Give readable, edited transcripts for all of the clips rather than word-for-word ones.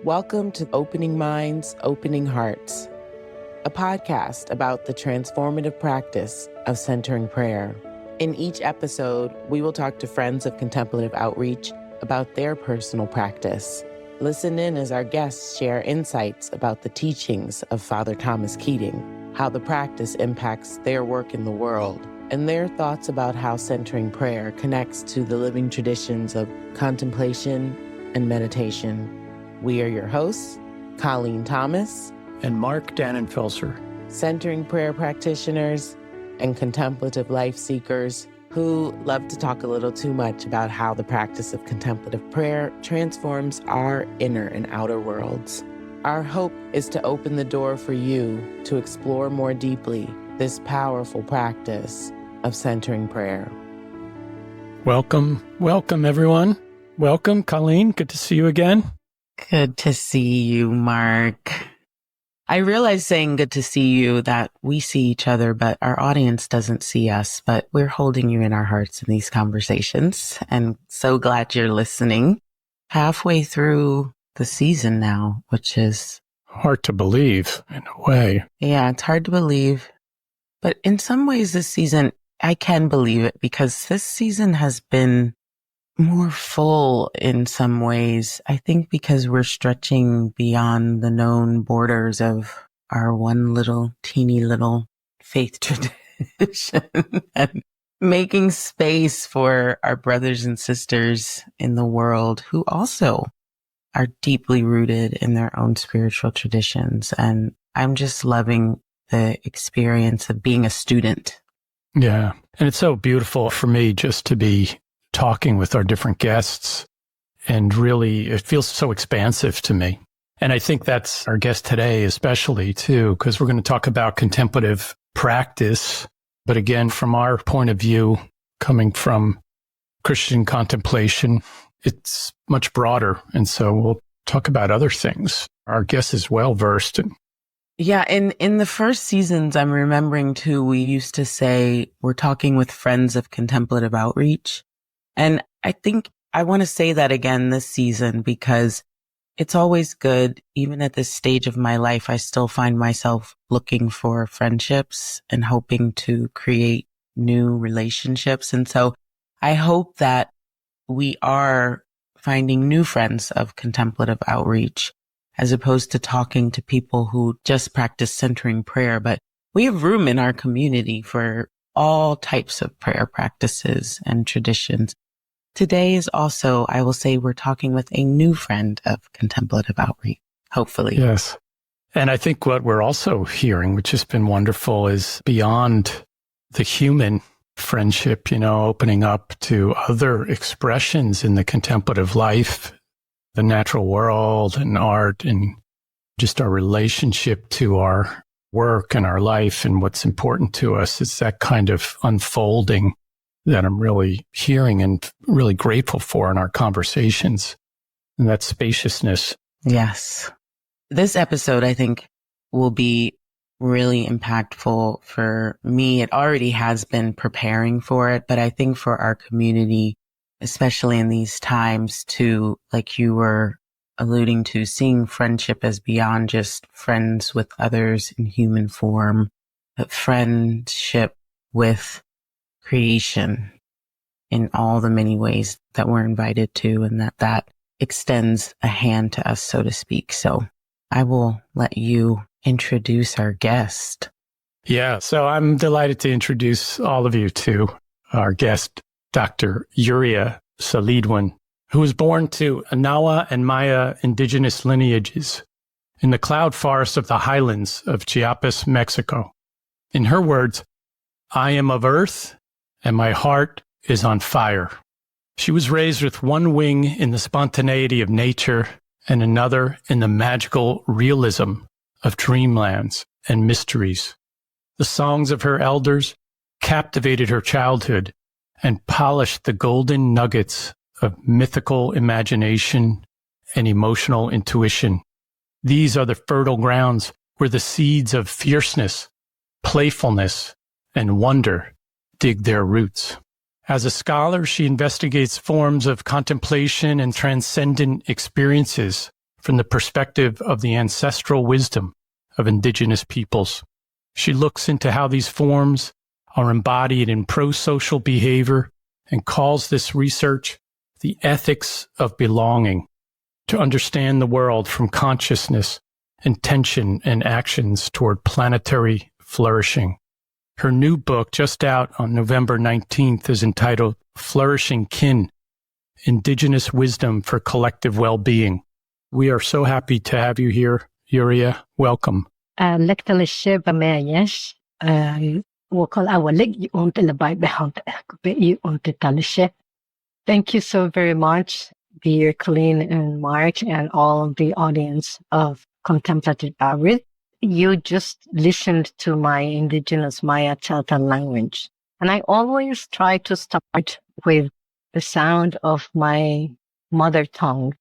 Welcome to Opening Minds, Opening Hearts, a podcast about the transformative practice of centering prayer. In each episode, we will talk to friends of contemplative outreach about their personal practice. Listen in as our guests share insights about the teachings of Father Thomas Keating, how the practice impacts their work in the world, and their thoughts about how centering prayer connects to the living traditions of contemplation and meditation. We are your hosts, Colleen Thomas and Mark Dannenfelser, centering prayer practitioners and contemplative life seekers who love to talk a little too much about how the practice of contemplative prayer transforms our inner and outer worlds. Our hope is to open the door for you to explore more deeply this powerful practice of centering prayer. Welcome everyone. Welcome, Colleen. Good to see you again. Good to see you, Mark. I realize saying good to see you that we see each other, but our audience doesn't see us, but we're holding you in our hearts in these conversations, and so glad you're listening. Halfway through the season now, which is hard to believe in a way. Yeah, it's hard to believe. But in some ways this season, I can believe it because this season has been more full in some ways. I think because we're stretching beyond the known borders of our one teeny little faith tradition and making space for our brothers and sisters in the world who also are deeply rooted in their own spiritual traditions. And I'm just loving the experience of being a student. Yeah. And it's so beautiful for me just to be talking with our different guests, and really it feels so expansive to me. And I think that's our guest today especially too, because we're going to talk about contemplative practice, but again, from our point of view, coming from Christian contemplation, it's much broader. And so we'll talk about other things. Our guest is well versed in. Yeah, in the first seasons, I'm remembering too, we used to say we're talking with friends of contemplative outreach. And I think I want to say that again this season because it's always good. Even at this stage of my life, I still find myself looking for friendships and hoping to create new relationships. And so I hope that we are finding new friends of contemplative outreach as opposed to talking to people who just practice centering prayer. But we have room in our community for all types of prayer practices and traditions. Today is also, I will say, we're talking with a new friend of contemplative outreach, hopefully. Yes. And I think what we're also hearing, which has been wonderful, is beyond the human friendship, opening up to other expressions in the contemplative life, the natural world and art, and just our relationship to our work and our life and what's important to us. It's that kind of unfolding that I'm really hearing and really grateful for in our conversations, and that spaciousness. Yes. This episode, I think, will be really impactful for me. It already has been preparing for it, but I think for our community, especially in these times too, like you were alluding to, seeing friendship as beyond just friends with others in human form, but friendship with creation in all the many ways that we're invited to, and that extends a hand to us, so to speak. So I will let you introduce our guest. Yeah, so I'm delighted to introduce all of you to our guest, Dr. Yuria Salidwan, who was born to Anawa and Maya indigenous lineages in the cloud forest of the highlands of Chiapas, Mexico. In her words, "I am of earth, and my heart is on fire." She was raised with one wing in the spontaneity of nature and another in the magical realism of dreamlands and mysteries. The songs of her elders captivated her childhood and polished the golden nuggets of mythical imagination and emotional intuition. These are the fertile grounds where the seeds of fierceness, playfulness, and wonder dig their roots. As a scholar, she investigates forms of contemplation and transcendent experiences from the perspective of the ancestral wisdom of indigenous peoples. She looks into how these forms are embodied in pro-social behavior and calls this research the ethics of belonging, to understand the world from consciousness, intention, and actions toward planetary flourishing. Her new book, just out on November 19th, is entitled Flourishing Kin, Indigenous Wisdom for Collective Well-Being. We are so happy to have you here, Yuria. Welcome. Thank you so very much, dear Colleen and Mark, and all of the audience of Contemplative Outreach. You just listened to my indigenous Maya Chata language. And I always try to start with the sound of my mother tongue,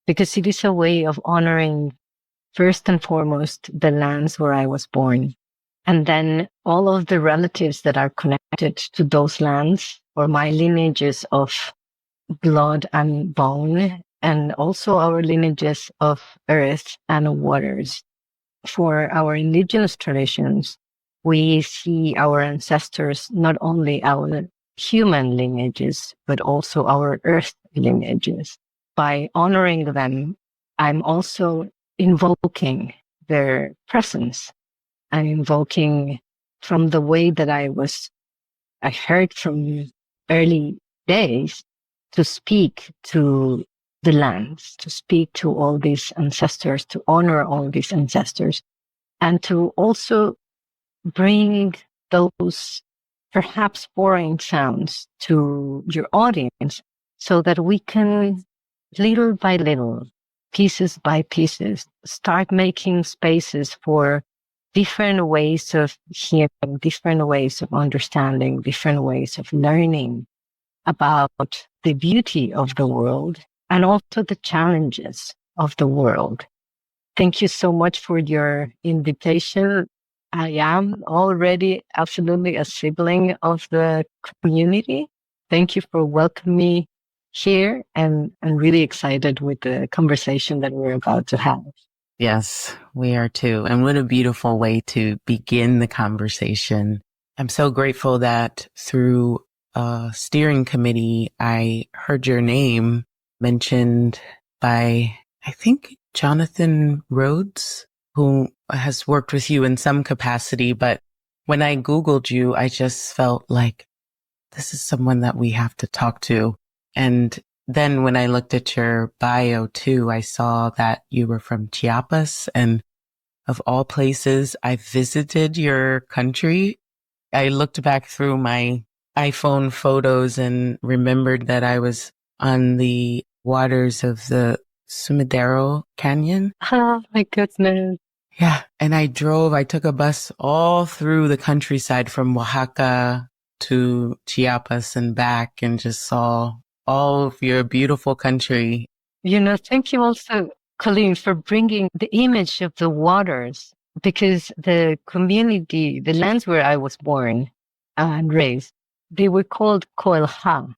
because it is a way of honoring, first and foremost, the lands where I was born. And then all of the relatives that are connected to those lands, or my lineages of blood and bone, and also our lineages of earth and waters. For our indigenous traditions, we see our ancestors, not only our human lineages, but also our earth lineages. By honoring them, I'm also invoking their presence. I'm invoking from the way that I heard from early days, to speak to the lands, to speak to all these ancestors, to honor all these ancestors, and to also bring those perhaps foreign sounds to your audience, so that we can, little by little, pieces by pieces, start making spaces for different ways of hearing, different ways of understanding, different ways of learning about the beauty of the world and also the challenges of the world. Thank you so much for your invitation. I am already absolutely a sibling of the community. Thank you for welcoming me here, and I'm really excited with the conversation that we're about to have. Yes, we are too. And what a beautiful way to begin the conversation. I'm so grateful that through a steering committee, I heard your name mentioned by, I think, Jonathan Rhodes, who has worked with you in some capacity. But when I Googled you, I just felt like this is someone that we have to talk to. And then when I looked at your bio too, I saw that you were from Chiapas, and of all places, I visited your country. I looked back through my iPhone photos and remembered that I was on the waters of the Sumidero Canyon. Oh my goodness. Yeah. And I took a bus all through the countryside from Oaxaca to Chiapas and back, and just saw all of your beautiful country. Thank you also, Colleen, for bringing the image of the waters, because the community, the lands where I was born and raised, they were called Coelha,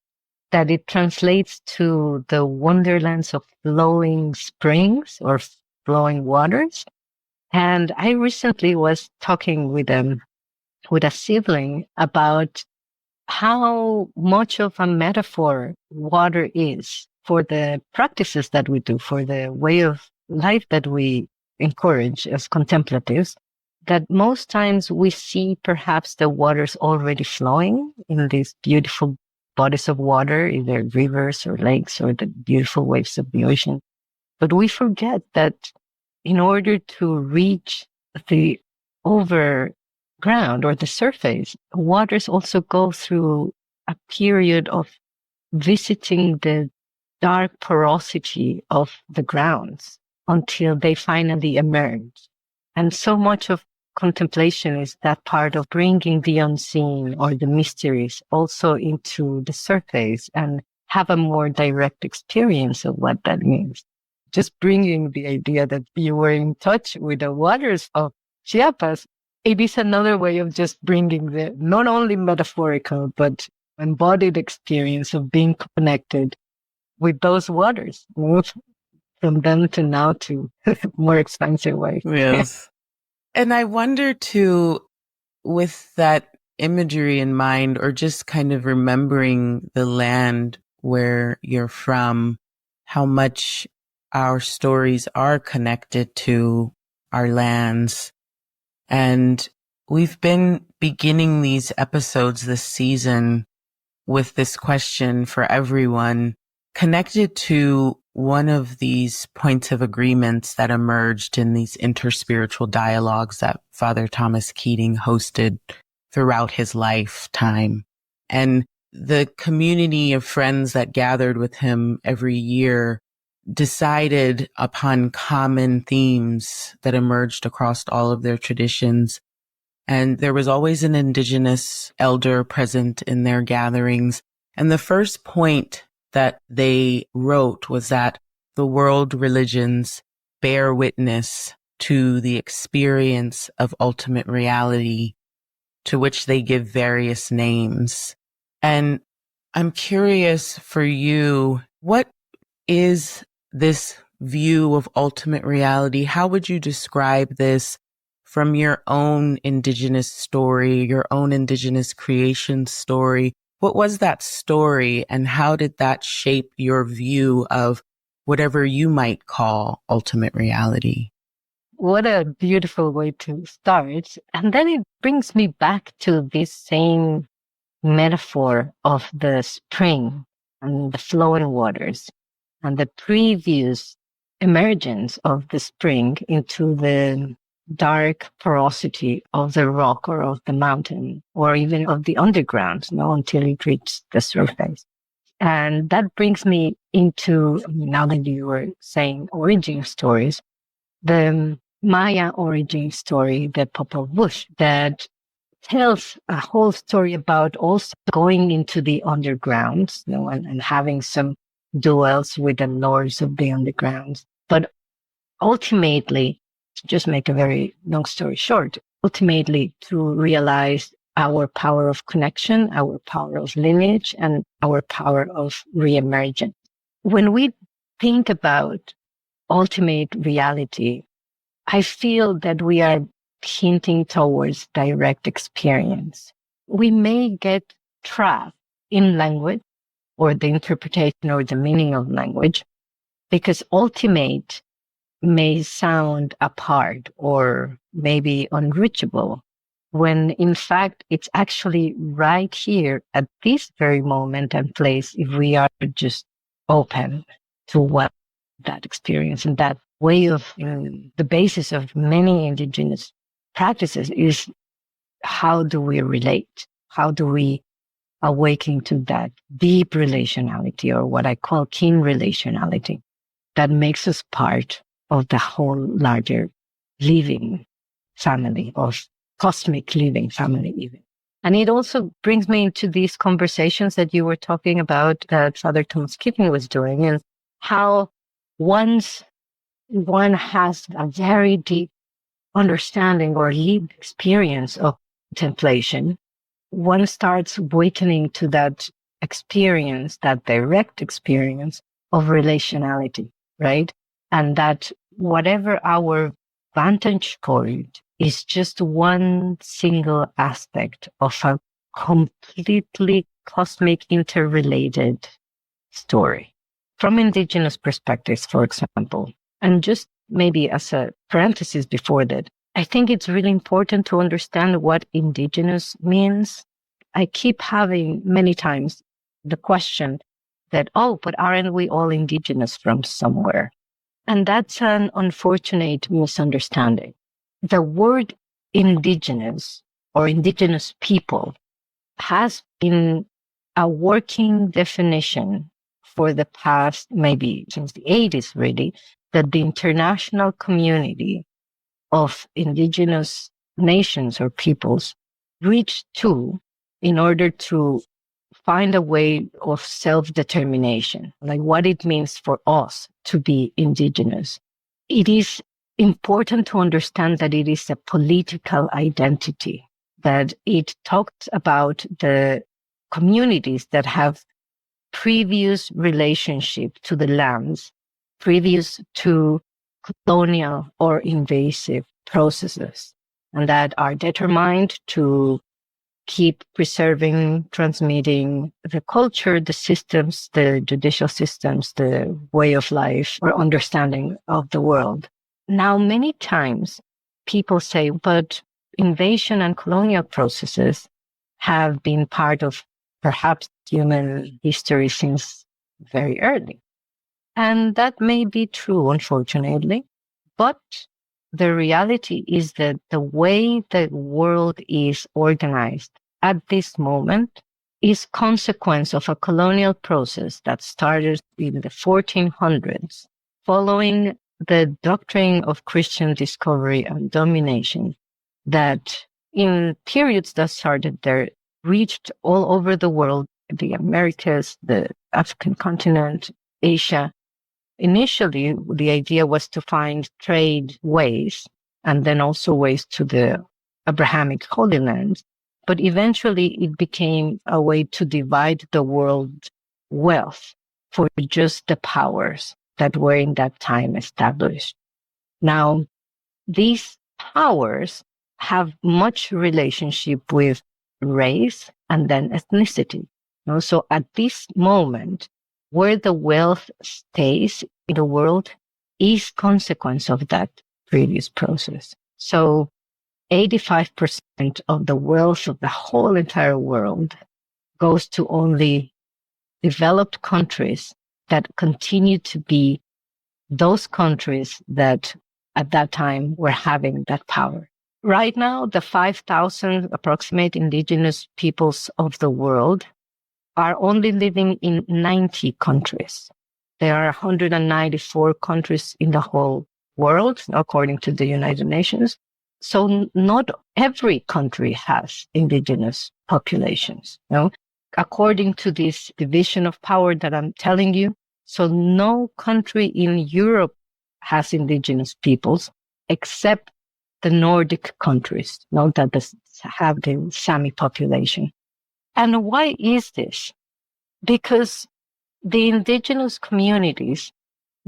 that it translates to the wonderlands of flowing springs or flowing waters. And I recently was talking with a sibling about how much of a metaphor water is for the practices that we do, for the way of life that we encourage as contemplatives, that most times we see perhaps the waters already flowing in these beautiful bodies of water, either rivers or lakes or the beautiful waves of the ocean. But we forget that in order to reach the overground or the surface, waters also go through a period of visiting the dark porosity of the grounds until they finally emerge. And so much of contemplation is that part of bringing the unseen or the mysteries also into the surface and have a more direct experience of what that means. Just bringing the idea that you were in touch with the waters of Chiapas, it is another way of just bringing the not only metaphorical, but embodied experience of being connected with those waters. from then to now to more expensive way. Yes. And I wonder too, with that imagery in mind, or just kind of remembering the land where you're from, how much our stories are connected to our lands. And we've been beginning these episodes this season with this question for everyone, connected to one of these points of agreements that emerged in these interspiritual dialogues that Father Thomas Keating hosted throughout his lifetime. And the community of friends that gathered with him every year decided upon common themes that emerged across all of their traditions. And there was always an indigenous elder present in their gatherings. And the first point that they wrote was that the world religions bear witness to the experience of ultimate reality, to which they give various names. And I'm curious for you, what is this view of ultimate reality? How would you describe this from your own indigenous story, your own indigenous creation story? What was that story, and how did that shape your view of whatever you might call ultimate reality? What a beautiful way to start. And then it brings me back to this same metaphor of the spring and the flowing waters and the previous emergence of the spring into the dark porosity of the rock or of the mountain or even of the underground, until it reaches the surface. And that brings me into, now that you were saying origin stories, the Maya origin story, the Popol Vuh, that tells a whole story about also going into the underground, and having some duels with the lords of the underground. But ultimately, to just make a very long story short, ultimately to realize our power of connection, our power of lineage, and our power of reemergence. When we think about ultimate reality, I feel that we are hinting towards direct experience. We may get trapped in language or the interpretation or the meaning of language because ultimate may sound apart or maybe unreachable, when in fact it's actually right here at this very moment and place if we are just open to what that experience and that way of the basis of many indigenous practices is how do we relate? How do we awaken to that deep relationality, or what I call kin relationality, that makes us part of the whole larger living family, of cosmic living family even. And it also brings me into these conversations that you were talking about that Father Thomas Keating was doing, and how once one has a very deep understanding or lived experience of contemplation, one starts awakening to that experience, that direct experience of relationality, right? And that whatever our vantage point is just one single aspect of a completely cosmic interrelated story. From indigenous perspectives, for example, and just maybe as a parenthesis before that, I think it's really important to understand what indigenous means. I keep having many times the question that, oh, but aren't we all indigenous from somewhere? And that's an unfortunate misunderstanding. The word indigenous or indigenous people has been a working definition for the past, maybe since the 80s really, that the international community of indigenous nations or peoples reached to in order to find a way of self-determination, like what it means for us to be indigenous. It is important to understand that it is a political identity, that it talks about the communities that have previous relationship to the lands previous to colonial or invasive processes, and that are determined to keep preserving, transmitting the culture, the systems, the judicial systems, the way of life or understanding of the world. Now, many times people say, but invasion and colonial processes have been part of perhaps human history since very early. And that may be true, unfortunately, but the reality is that the way the world is organized at this moment is consequence of a colonial process that started in the 1400s, following the doctrine of Christian discovery and domination that in periods that started there reached all over the world, the Americas, the African continent, Asia. Initially, the idea was to find trade ways and then also ways to the Abrahamic Holy Land. But eventually it became a way to divide the world wealth for just the powers that were in that time established. Now, these powers have much relationship with race and then ethnicity. So at this moment, where the wealth stays in the world is consequence of that previous process. So 85% of the wealth of the whole entire world goes to only developed countries that continue to be those countries that at that time were having that power. Right now, the 5,000 approximate indigenous peoples of the world are only living in 90 countries. There are 194 countries in the whole world, according to the United Nations. So not every country has indigenous populations, according to this division of power that I'm telling you. So no country in Europe has indigenous peoples except the Nordic countries, that have the Sami population. And why is this? Because the indigenous communities,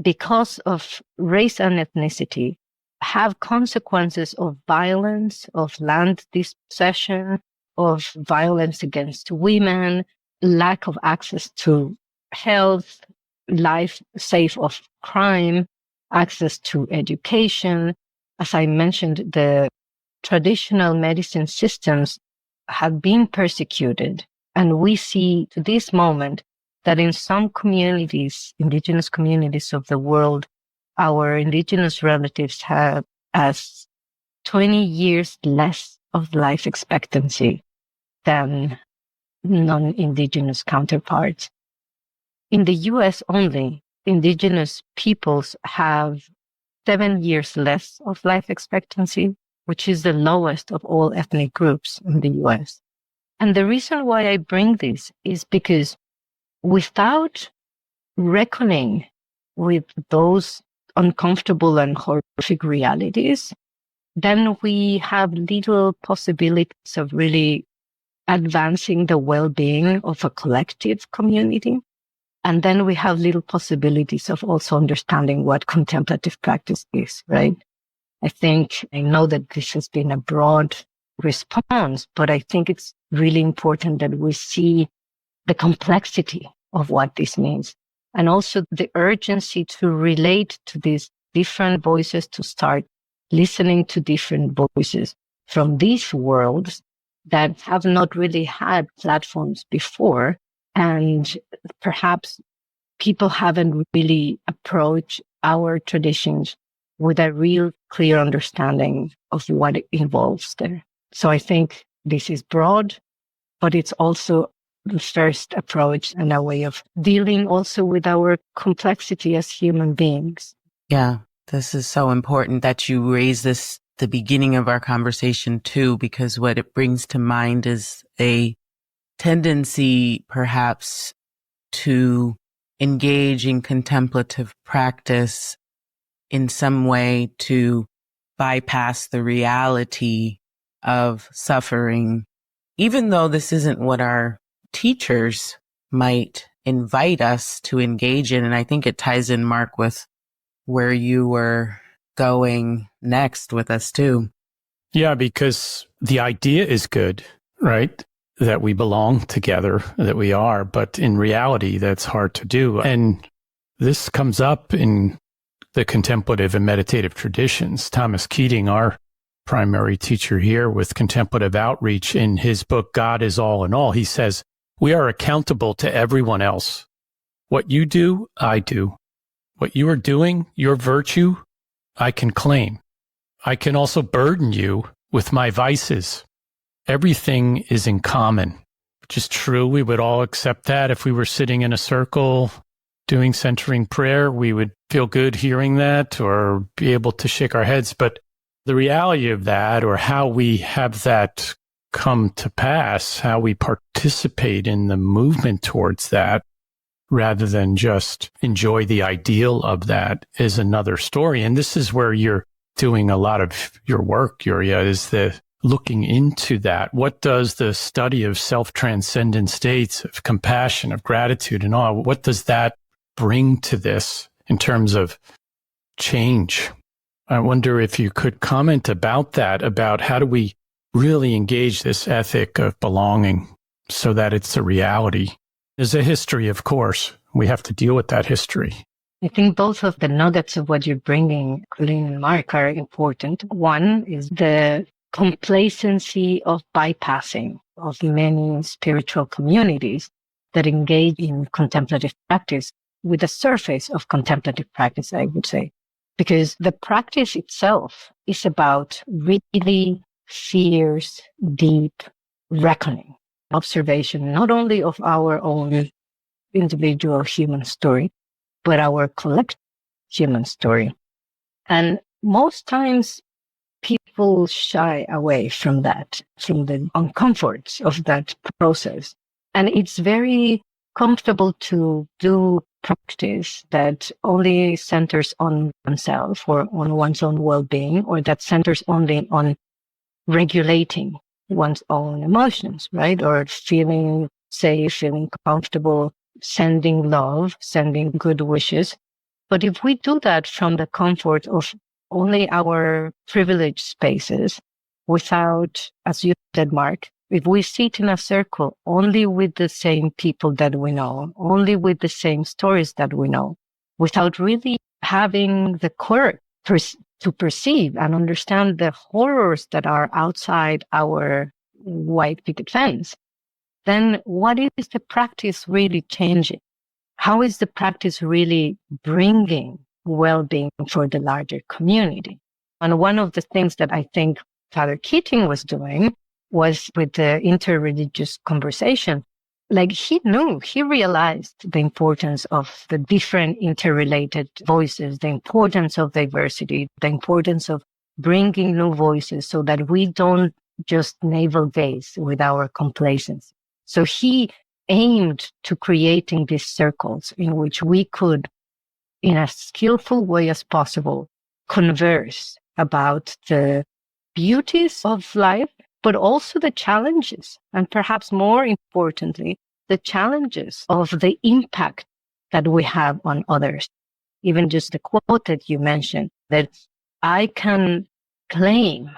because of race and ethnicity, have consequences of violence, of land dispossession, of violence against women, lack of access to health, life safe of crime, access to education. As I mentioned, the traditional medicine systems have been persecuted. And we see to this moment that in some communities, indigenous communities of the world, our indigenous relatives have as 20 years less of life expectancy than non-indigenous counterparts. In the US only, indigenous peoples have 7 years less of life expectancy, which is the lowest of all ethnic groups in the US. And the reason why I bring this is because without reckoning with those uncomfortable and horrific realities, then we have little possibilities of really advancing the well-being of a collective community. And then we have little possibilities of also understanding what contemplative practice is, right? I know that this has been a broad response, but I think it's really important that we see the complexity of what this means and also the urgency to relate to these different voices, to start listening to different voices from these worlds that have not really had platforms before. And perhaps people haven't really approached our traditions with a real clear understanding of what it involves there. So I think this is broad, but it's also the first approach and a way of dealing also with our complexity as human beings. Yeah, this is so important that you raise this the beginning of our conversation too, because what it brings to mind is a tendency perhaps to engage in contemplative practice in some way to bypass the reality of suffering, even though this isn't what our teachers might invite us to engage in. And I think it ties in, Mark, with where you were going next with us too. Yeah, because the idea is good, right? That we belong together, that we are, but in reality, that's hard to do. And this comes up in the contemplative and meditative traditions. Thomas Keating, our primary teacher here with contemplative outreach, in his book, God is All in All, he says, we are accountable to everyone else. What you do, I do. What you are doing, your virtue, I can claim. I can also burden you with my vices. Everything is in common, which is true. We would all accept that. If we were sitting in a circle doing centering prayer, we would feel good hearing that or be able to shake our heads. But the reality of that, or how we have that come to pass, how we participate in the movement towards that, rather than just enjoy the ideal of that, is another story. And this is where you're doing a lot of your work, Yuria, is the looking into that. What does the study of self-transcendent states, of compassion, of gratitude and all, what does that bring to this in terms of change? I wonder if you could comment about that, about how do we really engage this ethic of belonging so that it's a reality. There's a history, of course. We have to deal with that history. I think both of the nuggets of what you're bringing, Colleen and Mark, are important. One is the complacency of bypassing of many spiritual communities that engage in contemplative practice with the surface of contemplative practice, I would say. Because the practice itself is about really fierce, deep reckoning, observation, not only of our own individual human story, but our collective human story. And most times people shy away from that, from the uncomforts of that process. And it's very comfortable to do practice that only centers on oneself or on one's own well-being, or that centers only on regulating one's own emotions, right? Or feeling safe, feeling comfortable, sending love, sending good wishes. But if we do that from the comfort of only our privileged spaces, without, as you said, Mark, if we sit in a circle only with the same people that we know, only with the same stories that we know, without really having the courage to perceive and understand the horrors that are outside our white picket fence, then what is the practice really changing? How is the practice really bringing well-being for the larger community? And one of the things that I think Father Keating was doing was with the interreligious conversation. Like he realized the importance of the different interrelated voices, the importance of diversity, the importance of bringing new voices so that we don't just navel gaze with our complacence. So he aimed to creating these circles in which we could, in as skillful way as possible, converse about the beauties of life, but also the challenges, and perhaps more importantly, the challenges of the impact that we have on others. Even just the quote that you mentioned, that I can claim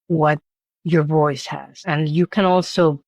what your voice has, and you can also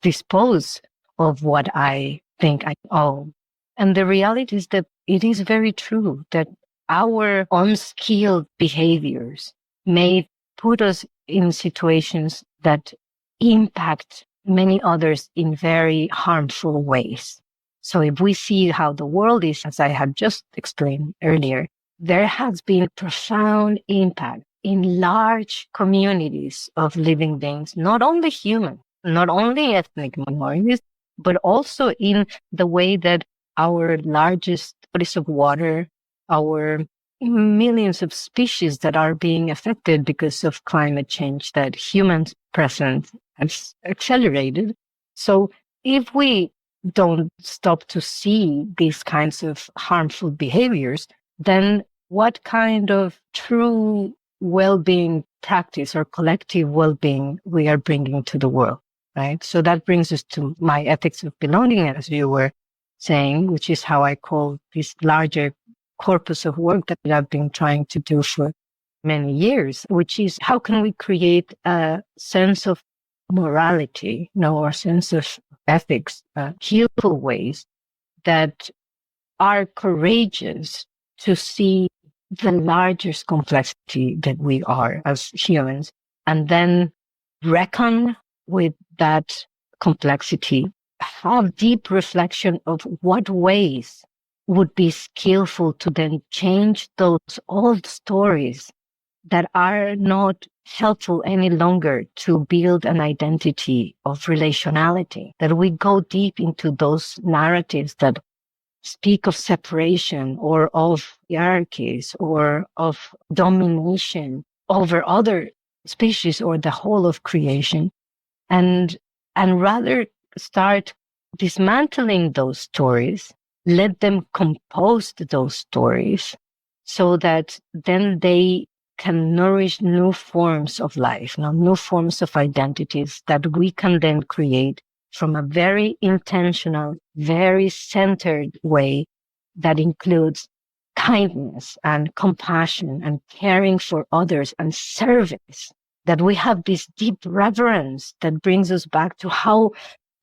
dispose of what I think I own. And the reality is that it is very true that our unskilled behaviors may put us in situations that impact many others in very harmful ways. So if we see how the world is, as I had just explained earlier, there has been profound impact in large communities of living beings, not only human, not only ethnic minorities, but also in the way that our largest bodies of water, our millions of species that are being affected because of climate change that humans present has accelerated. So if we don't stop to see these kinds of harmful behaviors, then what kind of true well-being practice or collective well-being we are bringing to the world, right? So that brings us to my ethics of belonging, as you were saying, which is how I call this larger corpus of work that I've been trying to do for many years, which is how can we create a sense of morality, or a sense of ethics, skillful ways that are courageous to see the largest complexity that we are as humans, and then reckon with that complexity, have deep reflection of what ways would be skillful to then change those old stories that are not helpful any longer to build an identity of relationality, that we go deep into those narratives that speak of separation or of hierarchies or of domination over other species or the whole of creation, and rather start dismantling those stories, let them compose those stories so that then they can nourish new forms of life, new forms of identities that we can then create from a very intentional, very centered way that includes kindness and compassion and caring for others and service, that we have this deep reverence that brings us back to how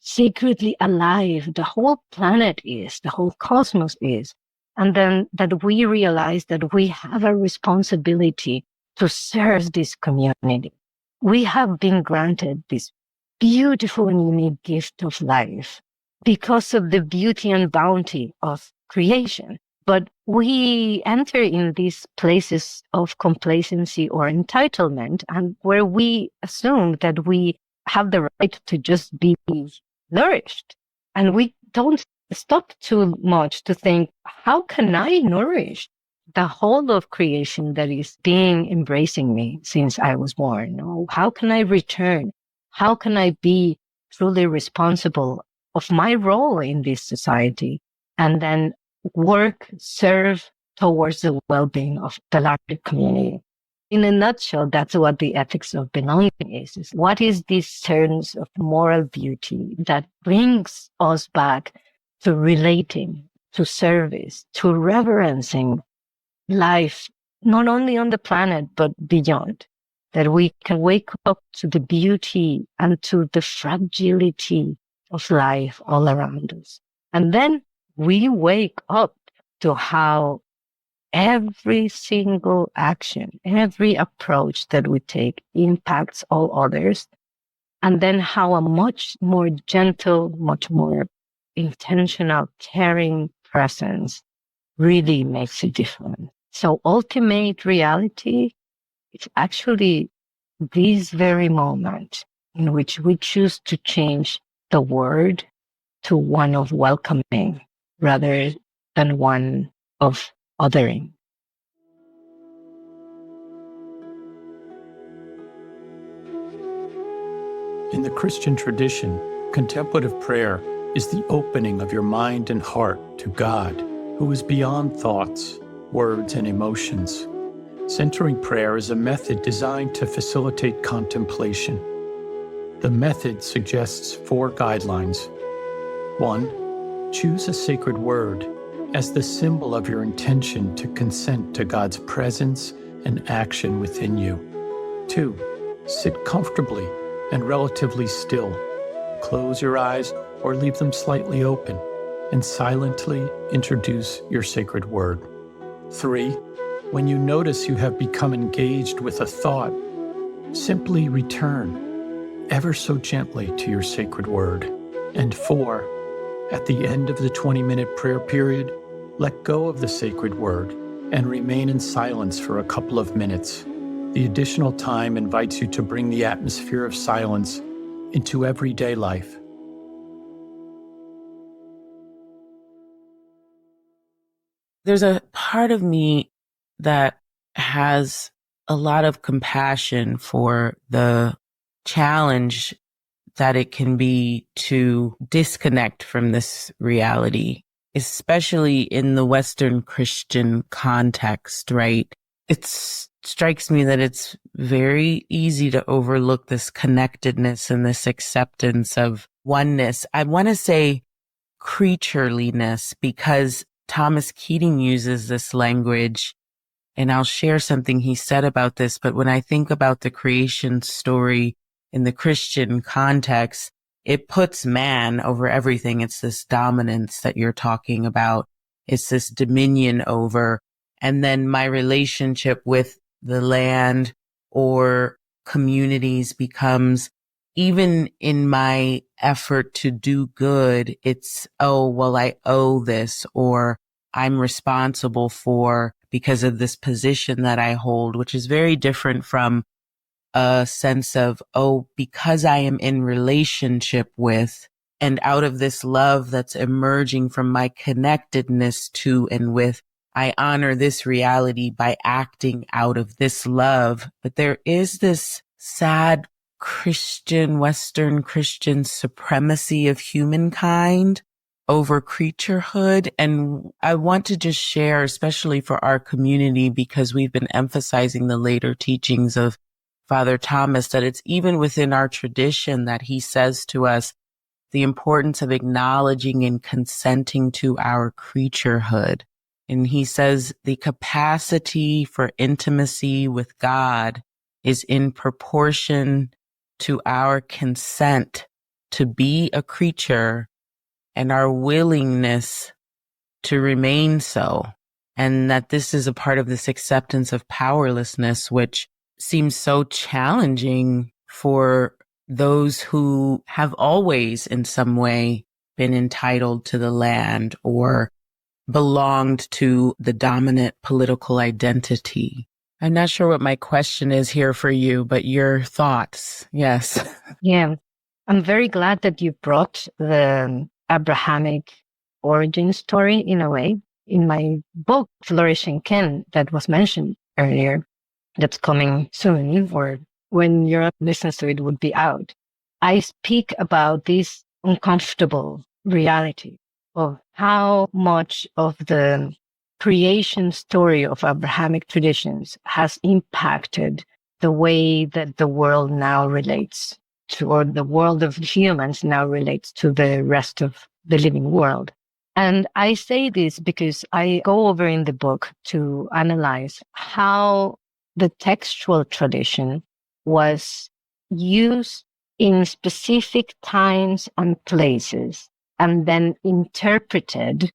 sacredly alive the whole planet is, the whole cosmos is. And then that we realize that we have a responsibility to serve this community. We have been granted this beautiful and unique gift of life because of the beauty and bounty of creation. But we enter in these places of complacency or entitlement, and where we assume that we have the right to just be nourished. And we don't stop too much to think, how can I nourish the whole of creation that is being embracing me since I was born? How can I return? How can I be truly responsible of my role in this society and then work, serve towards the well-being of the larger community? In a nutshell, that's what the ethics of belonging is what is this sense of moral beauty that brings us back to relating, to service, to reverencing life, not only on the planet, but beyond, that we can wake up to the beauty and to the fragility of life all around us. And then we wake up to how every single action, every approach that we take impacts all others. And then how a much more gentle, much more intentional, caring presence really makes a difference. So ultimate reality is actually this very moment in which we choose to change the word to one of welcoming rather than one of othering. In the Christian tradition, contemplative prayer is the opening of your mind and heart to God, who is beyond thoughts, words, and emotions. Centering prayer is a method designed to facilitate contemplation. The method suggests 4 guidelines. 1. Choose a sacred word as the symbol of your intention to consent to God's presence and action within you. 2. Sit comfortably and relatively still. Close your eyes or leave them slightly open and silently introduce your sacred word. 3. When you notice you have become engaged with a thought, simply return ever so gently to your sacred word. And 4. At the end of the 20-minute prayer period, let go of the sacred word and remain in silence for a couple of minutes. The additional time invites you to bring the atmosphere of silence into everyday life. There's a part of me that has a lot of compassion for the challenge that it can be to disconnect from this reality, especially in the Western Christian context, right? It strikes me that it's very easy to overlook this connectedness and this acceptance of oneness. I want to say creatureliness, because Thomas Keating uses this language, and I'll share something he said about this. But when I think about the creation story in the Christian context, it puts man over everything. It's this dominance that you're talking about. It's this dominion over. And then my relationship with the land or communities becomes, even in my effort to do good, it's, oh, well, I owe this, or I'm responsible for because of this position that I hold, which is very different from a sense of, oh, because I am in relationship with, and out of this love that's emerging from my connectedness to and with, I honor this reality by acting out of this love. But there is this sad Christian, Western Christian supremacy of humankind over creaturehood. And I want to just share, especially for our community, because we've been emphasizing the later teachings of Father Thomas, that it's even within our tradition that he says to us the importance of acknowledging and consenting to our creaturehood. And he says the capacity for intimacy with God is in proportion to our consent to be a creature and our willingness to remain so. And that this is a part of this acceptance of powerlessness, which seems so challenging for those who have always in some way been entitled to the land or belonged to the dominant political identity. I'm not sure what my question is here for you, but your thoughts. Yes. Yeah, I'm very glad that you brought the Abrahamic origin story in a way. In my book, Flourishing Kin, that was mentioned earlier, that's coming soon, or when Europe listens to it, would be out. I speak about this uncomfortable reality of how much of the creation story of Abrahamic traditions has impacted the way that the world now relates to, or the world of humans now relates to the rest of the living world. And I say this because I go over in the book to analyze how the textual tradition was used in specific times and places and then interpreted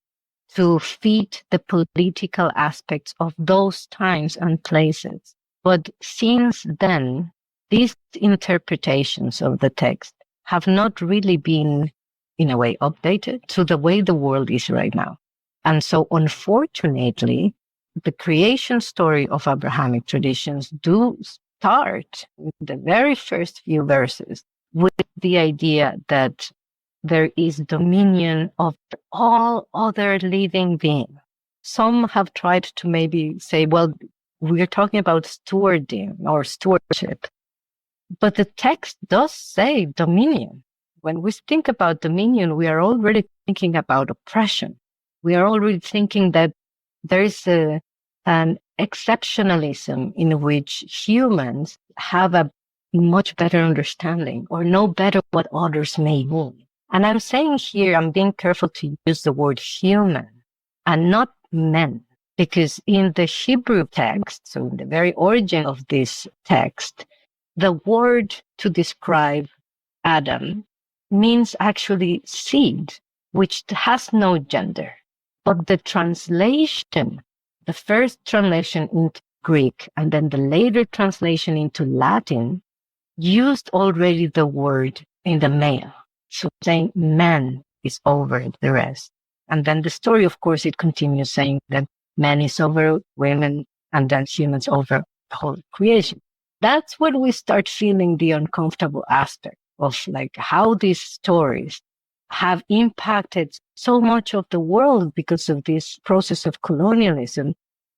to fit the political aspects of those times and places. But since then, these interpretations of the text have not really been, in a way, updated to the way the world is right now. And so, unfortunately, the creation story of Abrahamic traditions do start with the very first few verses with the idea that there is dominion of all other living beings. Some have tried to maybe say, well, we're talking about stewarding or stewardship. But the text does say dominion. When we think about dominion, we are already thinking about oppression. We are already thinking that there is an exceptionalism in which humans have a much better understanding or know better what others may mean. And I'm saying here, I'm being careful to use the word human and not men, because in the Hebrew text, so in the very origin of this text, the word to describe Adam means actually seed, which has no gender. But the translation, the first translation into Greek and then the later translation into Latin, used already the word in the male. So saying man is over the rest. And then the story, of course, it continues saying that man is over women and then humans over the whole creation. That's when we start feeling the uncomfortable aspect of like how these stories have impacted so much of the world because of this process of colonialism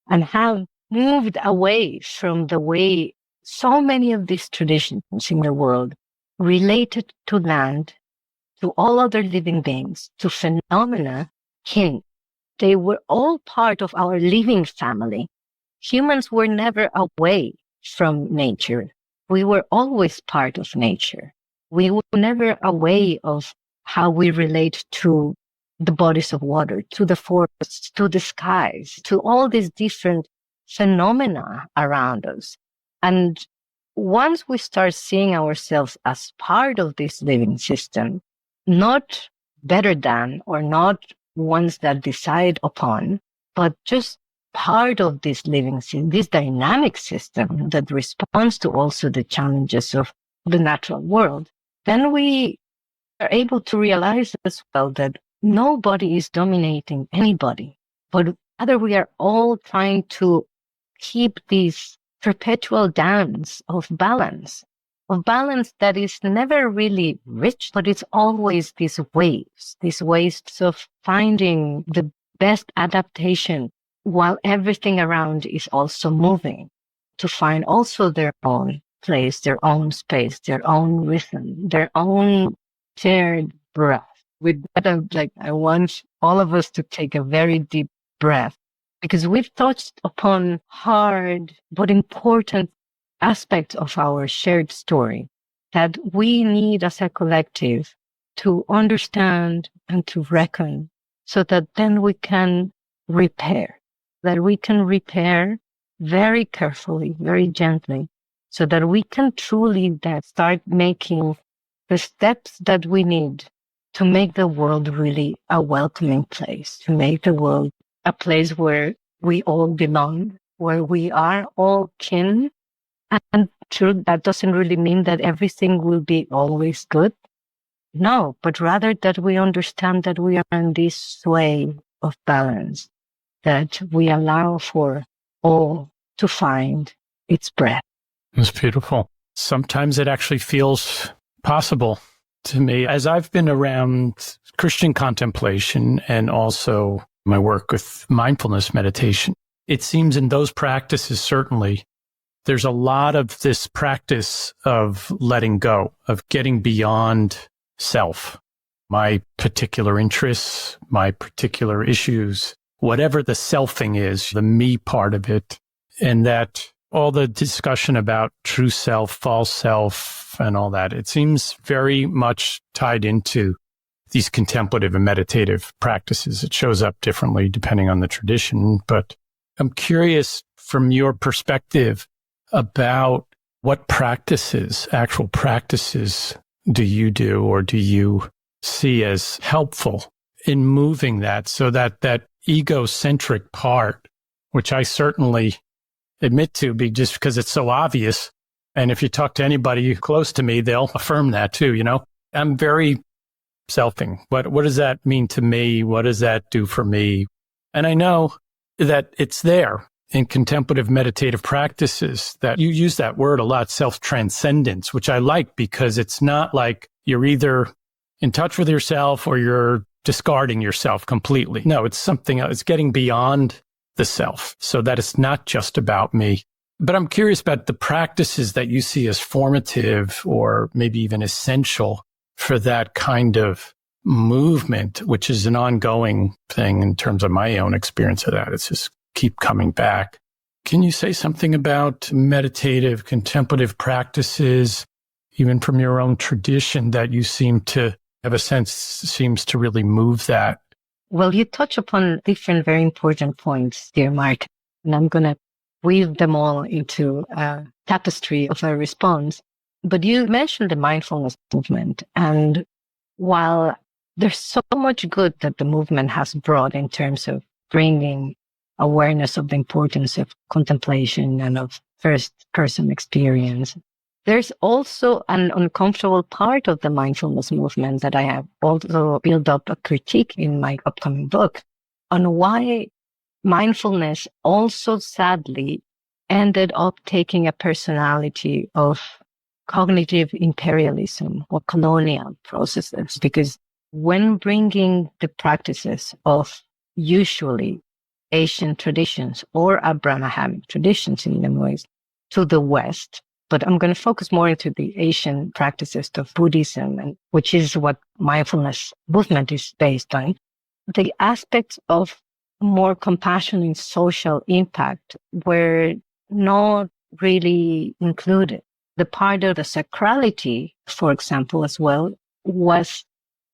and have moved away from the way so many of these traditions in the world related to land, to all other living beings, to phenomena, kin. They were all part of our living family. Humans were never away from nature. We were always part of nature. We were never away of how we relate to the bodies of water, to the forests, to the skies, to all these different phenomena around us. And once we start seeing ourselves as part of this living system, not better than or not ones that decide upon, but just part of this living system, this dynamic system that responds to also the challenges of the natural world, then we are able to realize as well that nobody is dominating anybody, but rather we are all trying to keep this perpetual dance of balance that is never really reached, but it's always these waves of finding the best adaptation while everything around is also moving to find also their own place, their own space, their own rhythm, their own shared breath. With that, I want all of us to take a very deep breath, because we've touched upon hard but important aspects of our shared story that we need as a collective to understand and to reckon, so that then we can repair, very carefully, very gently, so that we can truly then start making the steps that we need to make the world really a welcoming place, to make the world a place where we all belong, where we are all kin. And true, that doesn't really mean that everything will be always good. No, but rather that we understand that we are in this sway of balance, that we allow for all to find its breath. It's beautiful. Sometimes it actually feels possible to me. As I've been around Christian contemplation and also my work with mindfulness meditation, it seems in those practices, certainly, there's a lot of this practice of letting go, of getting beyond self, my particular interests, my particular issues, whatever the selfing is, the me part of it, and that all the discussion about true self, false self, and all that, it seems very much tied into these contemplative and meditative practices. It shows up differently depending on the tradition, but I'm curious from your perspective about what practices, actual practices, do you do or do you see as helpful in moving that, so that that egocentric part, which I certainly admit to be just because it's so obvious. And if you talk to anybody close to me, they'll affirm that too. I'm very selfing. What does that mean to me? What does that do for me? And I know that it's there in contemplative meditative practices, that you use that word a lot, self-transcendence, which I like, because it's not like you're either in touch with yourself or you're discarding yourself completely. No, it's something else. It's getting beyond the self, so that it's not just about me. But I'm curious about the practices that you see as formative or maybe even essential for that kind of movement, which is an ongoing thing in terms of my own experience of that. It's just keep coming back. Can you say something about meditative, contemplative practices, even from your own tradition, that you seem to have a sense seems to really move that? Well, you touch upon different very important points, dear Mark, and I'm going to weave them all into a tapestry of a response. But you mentioned the mindfulness movement, and while there's so much good that the movement has brought in terms of bringing awareness of the importance of contemplation and of first-person experience, there's also an uncomfortable part of the mindfulness movement that I have also built up a critique in my upcoming book on why mindfulness also sadly ended up taking a personality of cognitive imperialism or colonial processes. Because when bringing the practices of usually Asian traditions or Abrahamic traditions in many ways to the West, but I'm going to focus more into the Asian practices of Buddhism, and which is what mindfulness movement is based on. The aspects of more compassion and social impact were not really included. The part of the sacrality, for example, as well, was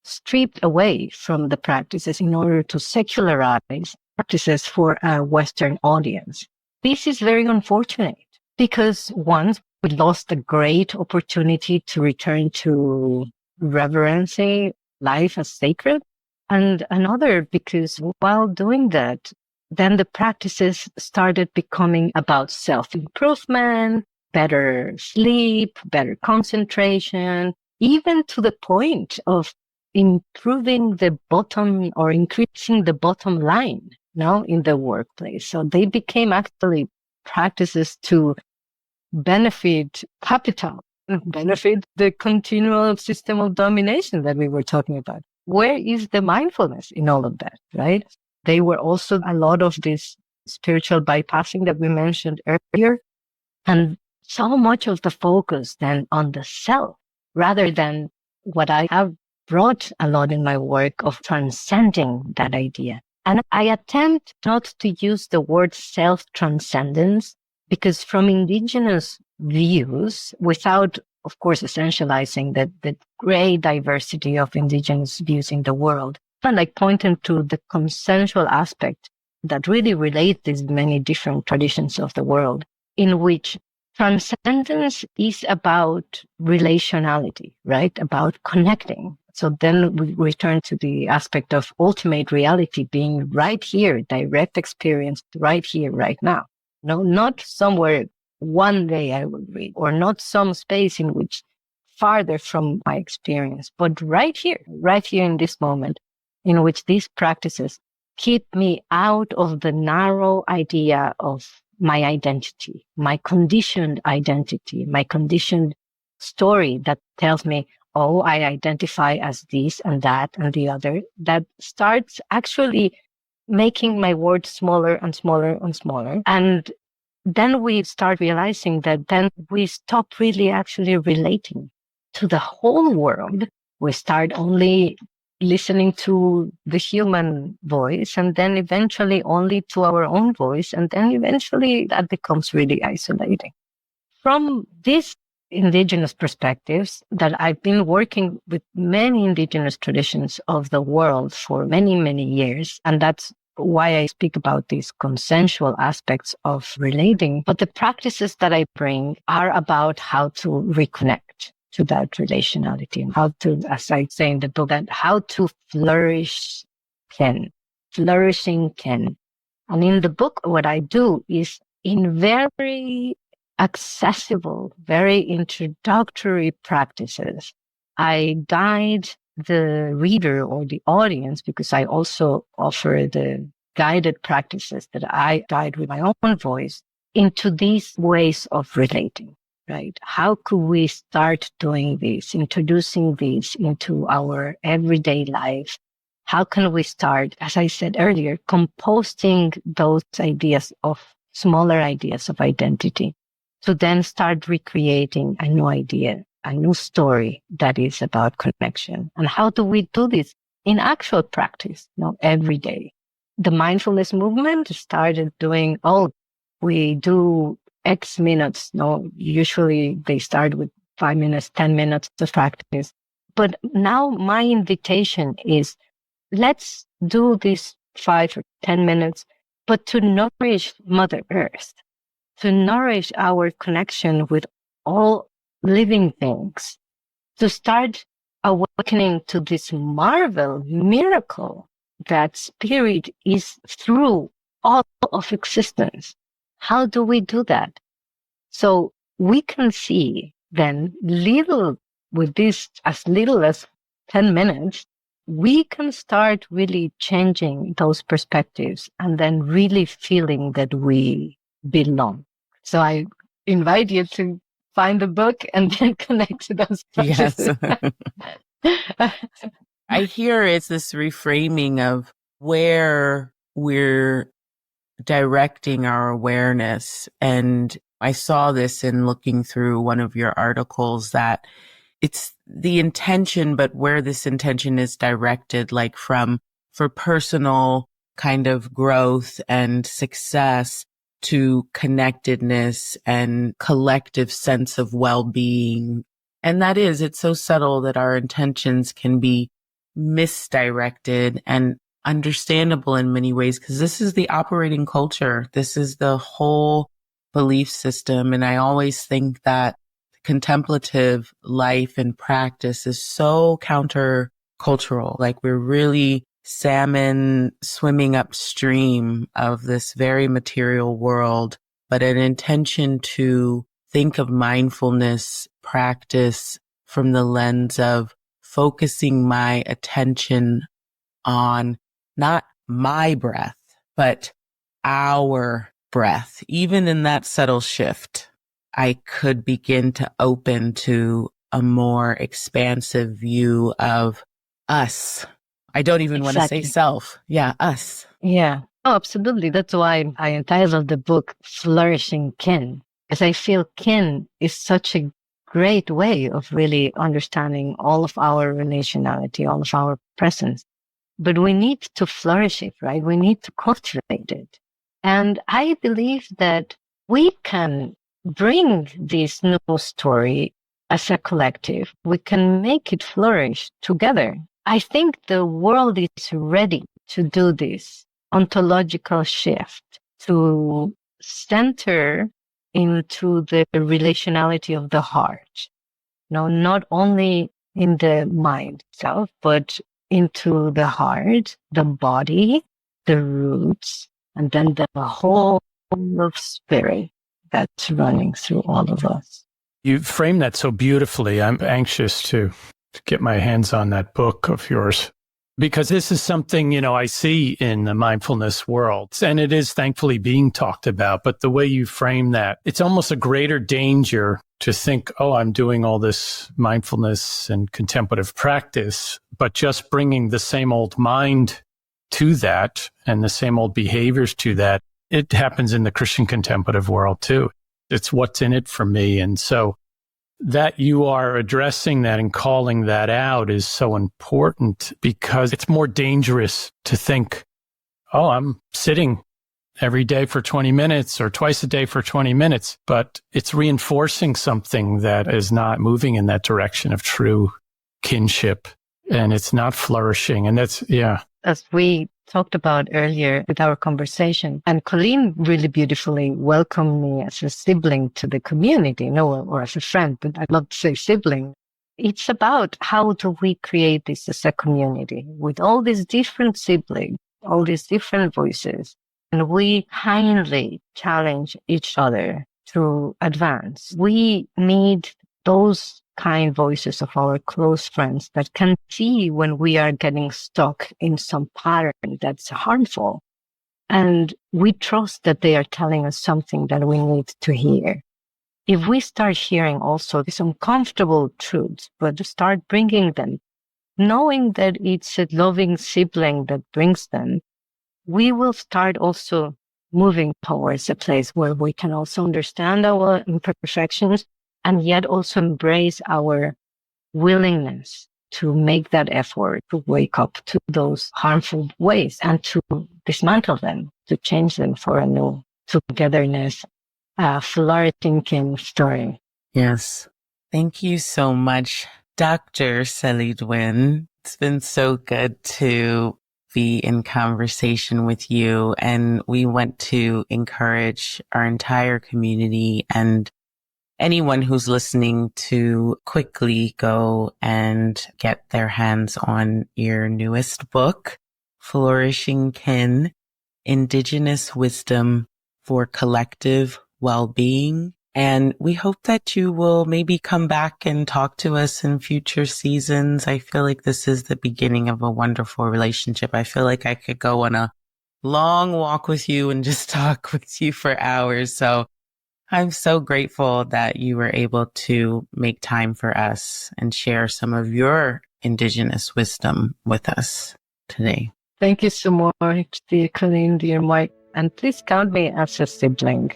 stripped away from the practices in order to secularize practices for a Western audience. This is very unfortunate because once we lost a great opportunity to return to reverencing life as sacred, and another because while doing that, then the practices started becoming about self-improvement, better sleep, better concentration, even to the point of improving the bottom or increasing the bottom line now in the workplace. So they became actually practices to benefit capital, benefit the continual system of domination that we were talking about. Where is the mindfulness in all of that, right? They were also a lot of this spiritual bypassing that we mentioned earlier. And so much of the focus then on the self rather than what I have brought a lot in my work of transcending that idea. And I attempt not to use the word self-transcendence because from indigenous views, without, of course, essentializing the great diversity of indigenous views in the world, but like pointing to the consensual aspect that really relate these many different traditions of the world, in which transcendence is about relationality, right? About connecting. So then we return to the aspect of ultimate reality being right here, direct experience right here, right now. No, not somewhere one day I will read, or not some space in which farther from my experience, but right here in this moment, in which these practices keep me out of the narrow idea of my identity, my conditioned identity, my conditioned story that tells me, oh, I identify as this and that and the other, that starts actually making my words smaller and smaller and smaller. And then we start realizing that then we stop really actually relating to the whole world. We start only listening to the human voice and then eventually only to our own voice. And then eventually that becomes really isolating. From these indigenous perspectives that I've been working with many indigenous traditions of the world for many, many years. And that's why I speak about these consensual aspects of relating. But the practices that I bring are about how to reconnect to that relationality and how to, as I say in the book, that how to flourishing can. And in the book, what I do is in very accessible, very introductory practices, I guide the reader or the audience, because I also offer the guided practices that I guide with my own voice into these ways of relating, right? How could we start doing this, introducing this into our everyday life? How can we start, as I said earlier, composting those ideas of smaller ideas of identity to then start recreating a new idea, a new story that is about connection? And how do we do this in actual practice, every day? The mindfulness movement started doing, we do X minutes. Usually they start with 5 minutes, 10 minutes of practice. But now my invitation is, let's do this 5 or 10 minutes, but to nourish Mother Earth, to nourish our connection with all living things, to start awakening to this miracle that spirit is through all of existence. How do we do that? So we can see then with this, as little as 10 minutes, we can start really changing those perspectives and then really feeling that we belong. So I invite you to find the book and then connect to those practices. Yes. I hear it's this reframing of where we're directing our awareness. And I saw this in looking through one of your articles, that it's the intention, but where this intention is directed, like for personal kind of growth and success to connectedness and collective sense of well-being. And it's so subtle that our intentions can be misdirected and understandable in many ways, because this is the operating culture. This is the whole belief system. And I always think that contemplative life and practice is so countercultural. Like we're really salmon swimming upstream of this very material world, but an intention to think of mindfulness practice from the lens of focusing my attention on not my breath, but our breath. Even in that subtle shift, I could begin to open to a more expansive view of us. I don't even want to say self. Yeah, us. Yeah. Oh, absolutely. That's why I entitled the book Flourishing Kin, because I feel kin is such a great way of really understanding all of our relationality, all of our presence. But we need to flourish it, right? We need to cultivate it. And I believe that we can bring this new story as a collective. We can make it flourish together. I think the world is ready to do this ontological shift, to center into the relationality of the heart. Not only in the mind itself, but into the heart, the body, the roots, and then the whole of spirit that's running through all of us. You frame that so beautifully. I'm anxious to get my hands on that book of yours, because this is something, I see in the mindfulness world, and it is thankfully being talked about. But the way you frame that, it's almost a greater danger to think, oh, I'm doing all this mindfulness and contemplative practice, but just bringing the same old mind to that and the same old behaviors to that. It happens in the Christian contemplative world too. It's what's in it for me. And so that you are addressing that and calling that out is so important, because it's more dangerous to think, oh, I'm sitting every day for 20 minutes or twice a day for 20 minutes, but it's reinforcing something that is not moving in that direction of true kinship, and it's not flourishing. And that's, yeah. As we talked about earlier with our conversation, and Colleen really beautifully welcomed me as a sibling to the community, or as a friend, but I'd love to say sibling. It's about how do we create this as a community with all these different siblings, all these different voices, and we kindly challenge each other to advance. We need those kind voices of our close friends that can see when we are getting stuck in some pattern that's harmful. And we trust that they are telling us something that we need to hear. If we start hearing also these uncomfortable truths, but start bringing them, knowing that it's a loving sibling that brings them, we will start also moving towards a place where we can also understand our imperfections and yet also embrace our willingness to make that effort to wake up to those harmful ways and to dismantle them, to change them for a new togetherness, flourishing kin story. Yes. Thank you so much, Dr. Selidwin. It's been so good to be in conversation with you, and we want to encourage our entire community and anyone who's listening to quickly go and get their hands on your newest book, Flourishing Kin, Indigenous Wisdom for Collective Well-Being. And we hope that you will maybe come back and talk to us in future seasons. I feel like this is the beginning of a wonderful relationship. I feel like I could go on a long walk with you and just talk with you for hours. So I'm so grateful that you were able to make time for us and share some of your Indigenous wisdom with us today. Thank you so much, dear Colleen, dear Mike. And please count me as a sibling.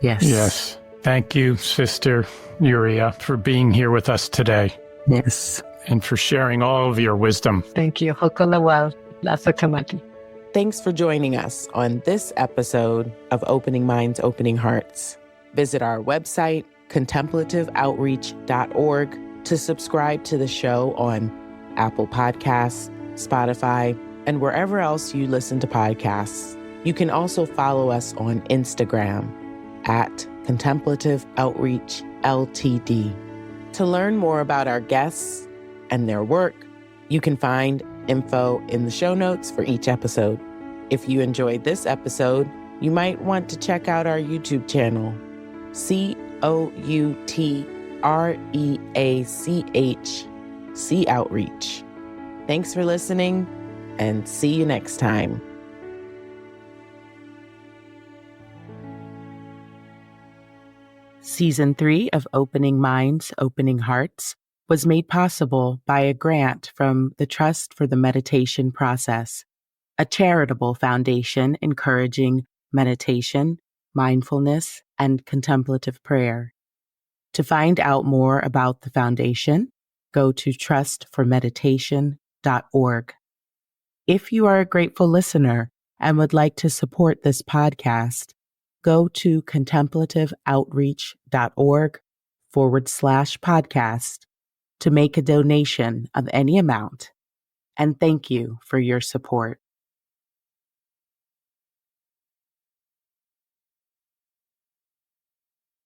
Yes. Yes. Thank you, Sister Uriah, for being here with us today. Yes. And for sharing all of your wisdom. Thank you. Hokolawal. Lasa kamati. Thanks for joining us on this episode of Opening Minds, Opening Hearts. Visit our website, contemplativeoutreach.org, to subscribe to the show on Apple Podcasts, Spotify, and wherever else you listen to podcasts. You can also follow us on Instagram at Contemplative Outreach LTD. To learn more about our guests and their work, you can find info in the show notes for each episode. If you enjoyed this episode, you might want to check out our YouTube channel, COUTREACH Outreach. Thanks for listening, and see you next time. Season 3 of Opening Minds, Opening Hearts was made possible by a grant from the Trust for the Meditation Process, a charitable foundation encouraging meditation, mindfulness, and contemplative prayer. To find out more about the foundation, go to trustformeditation.org. If you are a grateful listener and would like to support this podcast, go to contemplativeoutreach.org/podcast to make a donation of any amount. And thank you for your support.